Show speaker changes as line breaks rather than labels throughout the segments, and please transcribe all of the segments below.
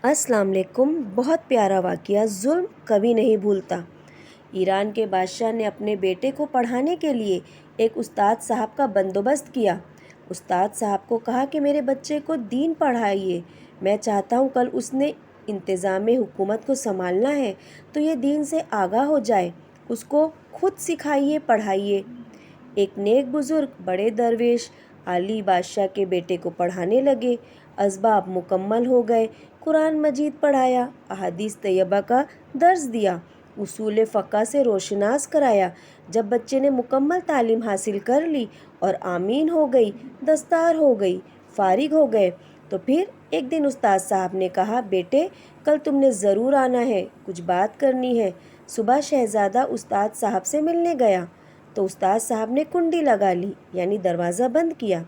अस्सलाम वालेकुम। बहुत प्यारा वाक़या, ज़ुल्म कभी नहीं भूलता। ईरान के बादशाह ने अपने बेटे को पढ़ाने के लिए एक उस्ताद साहब का बंदोबस्त किया। उस्ताद साहब को कहा कि मेरे बच्चे को दीन पढ़ाइए। मैं चाहता हूँ कल उसने इंतज़ाम हुकूमत को संभालना है तो ये दीन से आगाह हो जाए। उसको खुद सिखाइए, पढ़ाइए। एक नेक बुज़ुर्ग बड़े दरवेश आली बादशाह के बेटे को पढ़ाने लगे। असबाब मुकम्मल हो गए। कुरान मजीद पढ़ाया, अहादीस तैयबा का दर्स दिया, उसूल फ़क़्ह से रोशनास कराया। जब बच्चे ने मुकम्मल तालीम हासिल कर ली और आमीन हो गई, दस्तार हो गई, फारिग हो गए, तो फिर एक दिन उस्ताद साहब ने कहा, बेटे कल तुमने ज़रूर आना है, कुछ बात करनी है। सुबह शहज़ादा उस्ताद साहब से मिलने गया तो उस्ताद साहब ने कुंडी लगा ली, यानी दरवाज़ा बंद किया।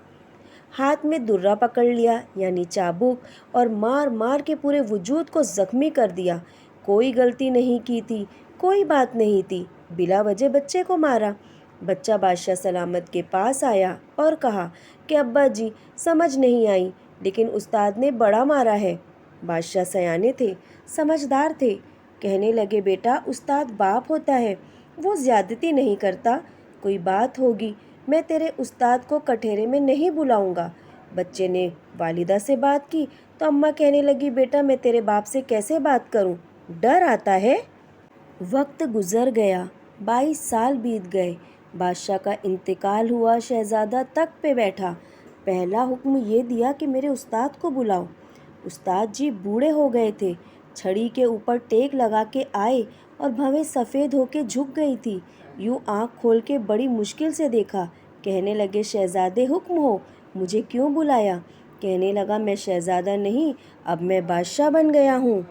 हाथ में दुर्रा पकड़ लिया, यानी चाबुक, और मार मार के पूरे वजूद को ज़ख्मी कर दिया। कोई गलती नहीं की थी, कोई बात नहीं थी, बिला वजह बच्चे को मारा। बच्चा बादशाह सलामत के पास आया और कहा कि अब्बा जी समझ नहीं आई, लेकिन उस्ताद ने बड़ा मारा है। बादशाह सयाने थे, समझदार थे। कहने लगे, बेटा उस्ताद बाप होता है, वो ज़्यादती नहीं करता। कोई बात होगी, मैं तेरे उस्ताद को कठेरे में नहीं बुलाऊंगा। बच्चे ने वालिदा से बात की तो अम्मा कहने लगी, बेटा मैं तेरे बाप से कैसे बात करूं, डर आता है। वक्त गुजर गया, 22 साल बीत गए। बादशाह का इंतकाल हुआ। शहज़ादा तख्त पे बैठा। पहला हुक्म ये दिया कि मेरे उस्ताद को बुलाओ। उस्ताद जी बूढ़े हो गए थे, छड़ी के ऊपर टेक लगा के आए और भवें सफ़ेद होके झुक गई थी। यूं आँख खोल के बड़ी मुश्किल से देखा। कहने लगे, शहज़ादे हुक्म हो, मुझे क्यों बुलाया। कहने लगा, मैं शहज़ादा नहीं, अब मैं बादशाह बन गया हूँ।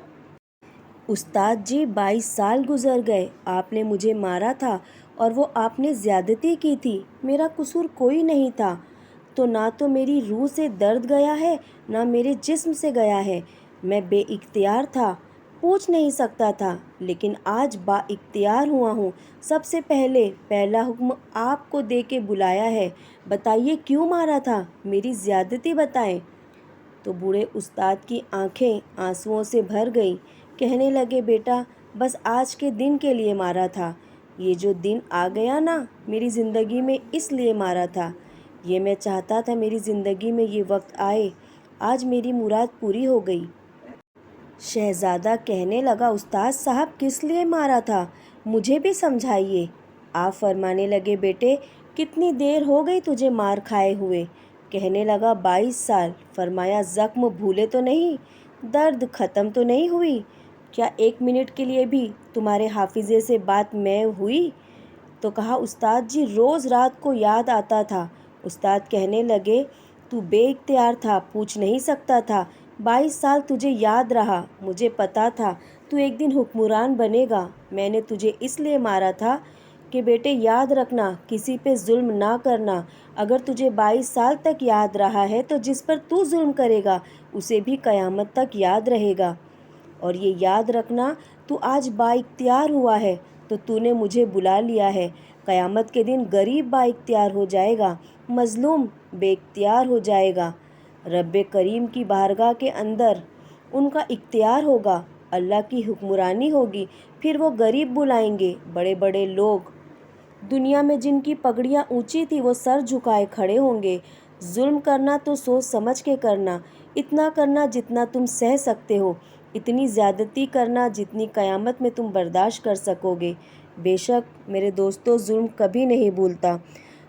उस्ताद जी 22 साल गुजर गए, आपने मुझे मारा था और वो आपने ज़्यादती की थी, मेरा कसूर कोई नहीं था। तो ना तो मेरी रूह से दर्द गया है, ना मेरे जिस्म से गया है। मैं बेइख्तियार था, पूछ नहीं सकता था, लेकिन आज बाइख्तियार हुआ हूँ। सबसे पहले पहला हुक्म आपको दे के बुलाया है। बताइए क्यों मारा था, मेरी ज़्यादती बताएं। तो बूढ़े उस्ताद की आंखें आंसुओं से भर गईं। कहने लगे, बेटा बस आज के दिन के लिए मारा था। ये जो दिन आ गया ना, मेरी ज़िंदगी में इसलिए मारा था। ये मैं चाहता था मेरी ज़िंदगी में ये वक्त आए। आज मेरी मुराद पूरी हो गई। शहज़ादा कहने लगा, उस्ताद साहब किस लिए मारा था, मुझे भी समझाइए। आप फरमाने लगे, बेटे कितनी देर हो गई तुझे मार खाए हुए। कहने लगा, 22 साल। फरमाया, ज़ख्म भूले तो नहीं, दर्द ख़त्म तो नहीं हुई, क्या 1 मिनट के लिए भी तुम्हारे हाफिज़े से बात मैं हुई। तो कहा, उस्ताद जी रोज़ रात को याद आता था। उस्ताद कहने लगे, तू बेइख्तियार था, पूछ नहीं सकता था। 22 साल तुझे याद रहा, मुझे पता था तू एक दिन हुक्मरान बनेगा। मैंने तुझे इसलिए मारा था कि बेटे याद रखना, किसी पे जुल्म ना करना। अगर तुझे 22 साल तक याद रहा है तो जिस पर तू जुल्म करेगा उसे भी क़यामत तक याद रहेगा। और ये याद रखना, तू आज बाइख्तियार हुआ है तो तूने मुझे बुला लिया है। क़यामत के दिन गरीब बाइख्तियार हो जाएगा, मज़लूम बेइख्तियार हो जाएगा। रब्बे करीम की बारगाह के अंदर उनका इख्तियार होगा, अल्लाह की हुक्मरानी होगी। फिर वो गरीब बुलाएंगे, बड़े बड़े लोग दुनिया में जिनकी पगड़ियाँ ऊंची थी वो सर झुकाए खड़े होंगे। जुल्म करना तो सोच समझ के करना, इतना करना जितना तुम सह सकते हो, इतनी ज़्यादती करना जितनी क़यामत में तुम बर्दाश्त कर सकोगे। बेशक मेरे दोस्तों, जुल्म कभी नहीं भूलता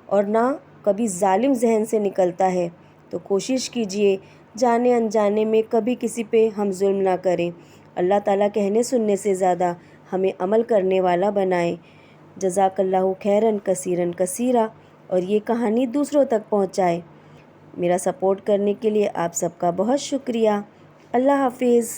और ना कभी जालिम जहन से निकलता है। तो कोशिश कीजिए जाने अनजाने में कभी किसी पे हम जुल्म ना करें। अल्लाह ताला कहने सुनने से ज़्यादा हमें अमल करने वाला बनाए। जज़ाकल्लाहु खैरन कसीरन कसीरा। और ये कहानी दूसरों तक पहुँचाए। मेरा सपोर्ट करने के लिए आप सबका बहुत शुक्रिया। अल्लाह हाफिज़।